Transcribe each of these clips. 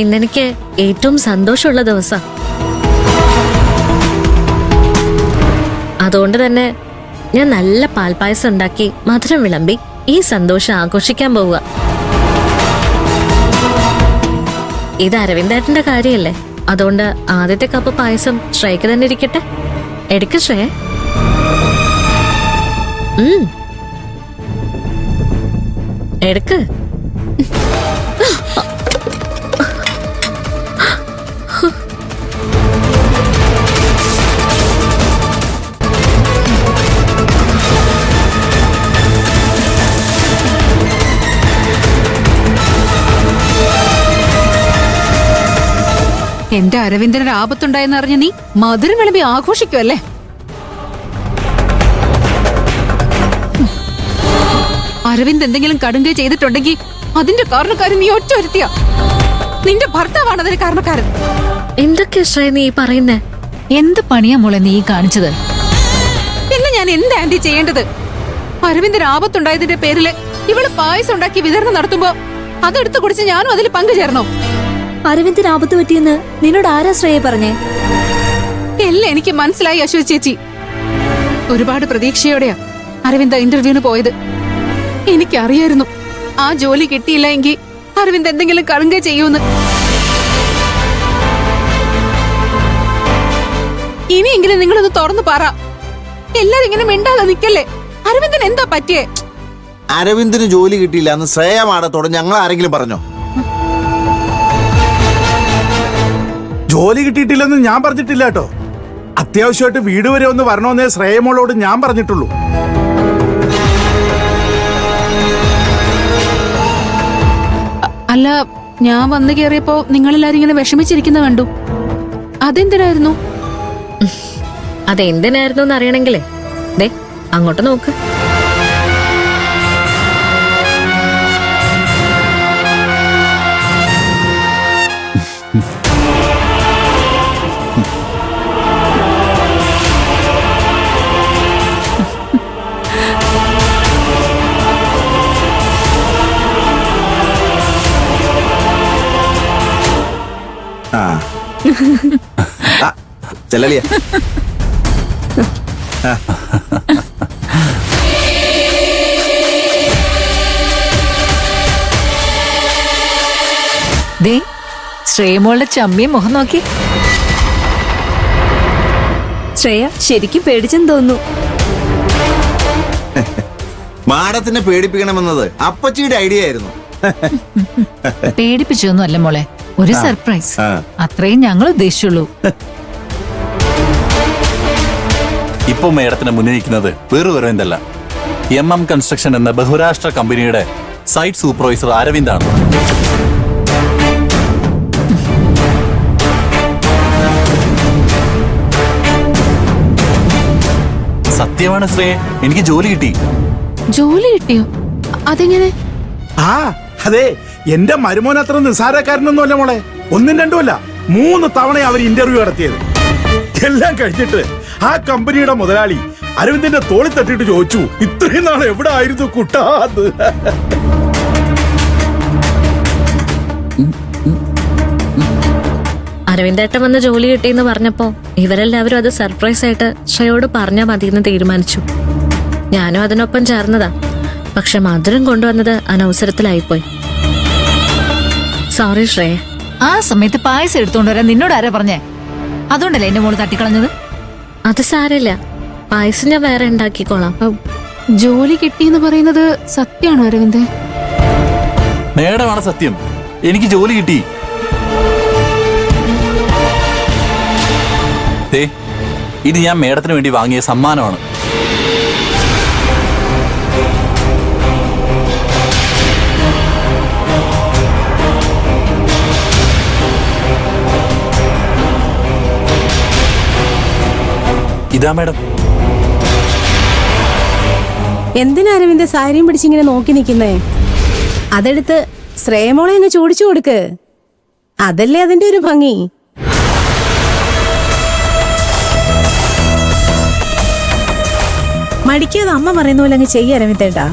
ഇന്നെനിക്ക് ഏറ്റവും സന്തോഷമുള്ള ദിവസം. അതുകൊണ്ട് തന്നെ ഞാൻ നല്ല പാൽപ്പായസം ഉണ്ടാക്കി മധുരം വിളമ്പി ഈ സന്തോഷം ആഘോഷിക്കാൻ പോവുക. ഇത് അരവിന്ദേട്ടന്റെ കാര്യല്ലേ, അതുകൊണ്ട് ആദ്യത്തെ കപ്പ് പായസം ശ്രേയക്ക് തന്നെ ഇരിക്കട്ടെ. എടുക്ക് ശ്രേയ. എടുക്ക്. എന്റെ അരവിന്ദനൊരു ആപത്തുണ്ടായെന്ന് അറിഞ്ഞ നീ മധുരം വിളമ്പി ആഘോഷിക്കുമല്ലേ? അരവിന്ദ് എന്തെങ്കിലും കടുങ്കൈ ചെയ്തിട്ടുണ്ടെങ്കിൽ അതിന്റെ കാരണക്കാരൻ നീ ഒറ്റ ഒരുത്തിയ. നിന്റെ ഭർത്താവാണ് അതിന് കാരണക്കാരൻ. എന്തൊക്കെ ശ്രേയ നീ പറയുന്നേ? എന്ത് പണിയാ മോളെ നീ കാണിച്ചത്? പിന്നെ ഞാൻ എന്ത് ആന്റി ചെയ്യേണ്ടത്? അരവിന്ദന് ആപത്തുണ്ടായതിന്റെ പേരില് ഇവള് പായസം ഉണ്ടാക്കി വിതരണം നടത്തുമ്പോ അതെടുത്തു കുടിച്ച് ഞാനും അതിൽ പങ്കുചേർന്നോ? അരവിന്ദിന് ആപത്ത് പറ്റിയെന്ന് നിന്നോട് ആരാ ശ്രേയ പറഞ്ഞേ? എല്ലാം എനിക്ക് മനസ്സിലായി അശ്വതി ചേച്ചി. ഒരുപാട് പ്രതീക്ഷയോടെയാ അരവിന്ദ് ഇന്റർവ്യൂവിന് പോയത്. എനിക്കറിയായിരുന്നു ആ ജോലി കിട്ടിയില്ല എങ്കിൽ അരവിന്ദ് എന്തെങ്കിലും കടുങ്കൈ ചെയ്യൂന്ന്. ഇനിയെങ്കിലും നിങ്ങളൊന്ന് തുറന്നു പറ. എല്ലാരും ഇങ്ങനെ മിണ്ടാതെ നിക്കല്ലേ. അരവിന്ദിന് എന്താ പറ്റിയേ? അരവിന്ദിന് ജോലി കിട്ടിയില്ല എന്ന് ശ്രേയ മാഡത്തോട് ഞങ്ങൾ ആരെങ്കിലും പറഞ്ഞോ? ജോലി കിട്ടിയിട്ടില്ലെന്ന് ഞാൻ പറഞ്ഞിട്ടില്ല കേട്ടോ. അത്യാവശ്യമായിട്ട് വീട് വരെ ഒന്ന് വരണമെന്നേ ശ്രേയമോളോട് ഞാൻ പറഞ്ഞിട്ടുള്ളൂ. അല്ല, ഞാൻ വന്നു കയറിയപ്പോ നിങ്ങളെല്ലാരും ഇങ്ങനെ വിഷമിച്ചിരിക്കുന്ന കണ്ടു. അതെന്തിനായിരുന്നു? അതെന്തിനായിരുന്നു എന്ന് അറിയണെങ്കിലേ ദേ അങ്ങോട്ട് നോക്ക്. ചെല്ലലിയ ദേ ശ്രേയമോളുടെ ചമ്മിയ മുഖം നോക്കി. ശ്രേയ ശരിക്കും പേടിച്ചെന്ന് തോന്നുന്നു. മാഡത്തിനെ പേടിപ്പിക്കണമെന്നത് അപ്പച്ചിയുടെ ഐഡിയ ആയിരുന്നു. പേടിപ്പിച്ചൊന്നും അല്ല മോളെ, ഒരു സർപ്രൈസ്. അത്രയും ഞങ്ങൾ ഉദ്ദേശിച്ചുള്ളൂ. ഇപ്പൊ മേഡത്തിന് മുന്നിൽ നിൽക്കുന്നത് വേറെ എന്തല്ല, MM കൺസ്ട്രക്ഷൻ എന്ന ബഹുരാഷ്ട്ര കമ്പനിയുടെ സൈറ്റ് സൂപ്പർവൈസർ അരവിന്ദാണ്. സത്യമാണ് ശ്രേയ, എനിക്ക് ജോലി കിട്ടി. ജോലി കിട്ടിയോ? അതെങ്ങനെ? ആ അതെ, എന്റെ മരുമോൻ അത്ര നിസ്സാരക്കാരനൊന്നും അല്ല മോളെ. ഒന്നും രണ്ടുമല്ല, 3 തവണ അവർ ഇന്റർവ്യൂ നടത്തിയത്. എല്ലാം കഴിഞ്ഞിട്ട് ആ കമ്പനിയുടെ മുതലാളി അരവിന്ദിന്റെ തോളി തട്ടിയിട്ട് ചോദിച്ചു, ഇത്രയും നാൾ എവിടെ ആയിരുന്നു കുട്ടാന്ന്. അരവിന്ദേട്ടൻ വന്ന് ജോലി കിട്ടിയെന്ന് പറഞ്ഞപ്പോ ഇവരെല്ലാവരും അത് സർപ്രൈസ് ആയിട്ട് ശ്രേയോട് പറഞ്ഞാൽ മതിയെന്ന് തീരുമാനിച്ചു. ഞാനും അതിനൊപ്പം ചേർന്നതാ. പക്ഷെ മധുരം കൊണ്ടുവന്നത് അനവസരത്തിലായിപ്പോയി. സോറി ശ്രേയ. ആ സമയത്ത് പായസം എടുത്തോണ്ട് വരാൻ നിന്നോട് ആരാ പറഞ്ഞേ? അതുകൊണ്ടല്ലേ എന്റെ മോള് തട്ടിക്കളഞ്ഞത്? അത് സാരമില്ല, പായസം ഞാൻ വേറെ ഉണ്ടാക്കിക്കോളാം. ജോലി കിട്ടിയെന്ന് പറയുന്നത് സത്യമാണോ അരവിന്ദ്? മേഡമാണ് സത്യം, എനിക്ക് ജോലി കിട്ടി. ഇത് ഞാൻ മേഡത്തിന് വേണ്ടി വാങ്ങിയ സമ്മാനമാണ്. ഇതാ മേഡം. എന്തിനാ അരവിന്ദ് സാരിയും പിടിച്ചിങ്ങനെ നോക്കി നിൽക്കുന്നേ? അതെടുത്ത് ശ്രേയമോളെ അങ്ങ് ചൂടിച്ചു കൊടുക്ക്. അതല്ലേ അതിന്റെ ഒരു ഭംഗി. മടിക്കാതെ അമ്മ പറയുന്ന പോലെ അങ്ങ് ചെയ്യ അരവിന്ദേട്ടാ.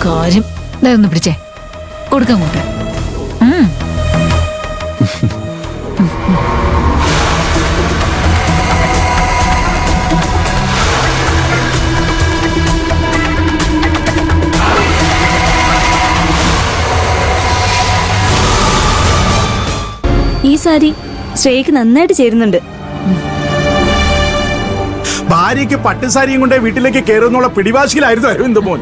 കാര്യം ഇതൊന്ന് പിടിച്ചേ കൊടുക്കാൻ കൂട്ടെ. ഈ സാരി ശ്രേയക്ക് നന്നായിട്ട് ചേരുന്നുണ്ട്. ഭാര്യയ്ക്ക് പട്ടുസാരിയും കൊണ്ട് വീട്ടിലേക്ക് കയറുന്നുള്ള പിടിവാശിയിലായിരുന്നു അരവിന്ദ് മോൻ.